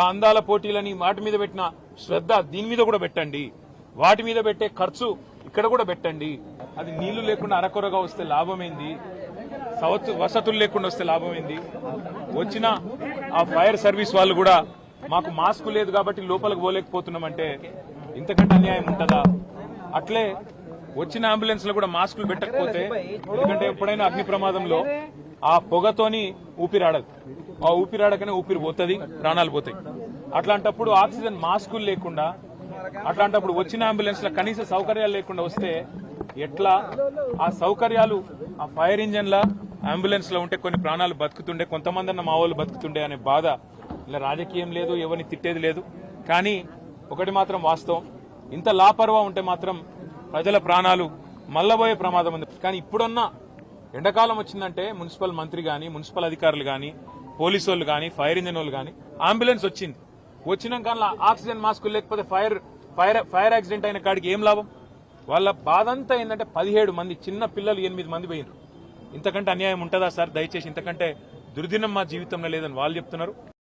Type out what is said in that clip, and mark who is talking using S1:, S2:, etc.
S1: అందాల పోటీలని వాటి మీద పెట్టిన శ్రద్ధ దీని మీద కూడా పెట్టండి. వాటి మీద పెట్టే ఖర్చు ఇక్కడ కూడా పెట్టండి. అది నీళ్లు లేకుండా అరకొరగా వస్తే లాభమైంది, వసతులు లేకుండా వస్తే లాభమైంది. వచ్చిన ఆ ఫైర్ సర్వీస్ వాళ్ళు కూడా మాకు మాస్క్ లేదు కాబట్టి లోపలికి పోలేకపోతున్నామంటే ఇంతకంటే అన్యాయం ఉంటుందా? అట్లే వచ్చిన అంబులెన్స్ లో కూడా మాస్కులు పెట్టకపోతే, ఎందుకంటే ఎప్పుడైనా అగ్ని ప్రమాదంలో ఆ పొగతోని ఊపిరాడదు, ఆ ఊపిరాడకనే ఊపిరి పోతుంది, ప్రాణాలు పోతాయి. అట్లాంటప్పుడు ఆక్సిజన్ మాస్కులు లేకుండా, అట్లాంటప్పుడు వచ్చిన అంబులెన్స్ లో కనీస సౌకర్యాలు లేకుండా వస్తే ఎట్లా? ఆ సౌకర్యాలు ఆ ఫైర్ ఇంజన్ల అంబులెన్స్ లో ఉంటే కొన్ని ప్రాణాలు బతుకుతుండే, కొంతమంది అన్న మా వాళ్ళు బతుకుతుండే అనే బాధ. ఇలా రాజకీయం లేదు, ఎవరిని తిట్టేది లేదు. కానీ ఒకటి మాత్రం వాస్తవం, ఇంత లాపర్వా ఉంటే మాత్రం ప్రజల ప్రాణాలు మల్లబోయే ప్రమాదం ఉంది. కానీ ఇప్పుడున్న ఎండాకాలం వచ్చిందంటే మున్సిపల్ మంత్రి గాని, మున్సిపల్ అధికారులు గాని, పోలీసు వాళ్ళు గాని, ఫైర్ ఇంజన్ వాళ్ళు గాని, అంబులెన్స్ వచ్చింది, వచ్చినాక ఆక్సిజన్ మాస్కులు లేకపోతే ఫైర్ యాక్సిడెంట్ అయిన కాడికి ఏం లాభం? వాళ్ళ బాధ అంతా ఏంటంటే 17 మంది చిన్న పిల్లలు 8 మంది పోయినారు. ఇంతకంటే అన్యాయం ఉంటుందా సార్? దయచేసి ఇంతకంటే దుర్దినం మా జీవితంలో లేదని వాళ్ళు చెప్తున్నారు.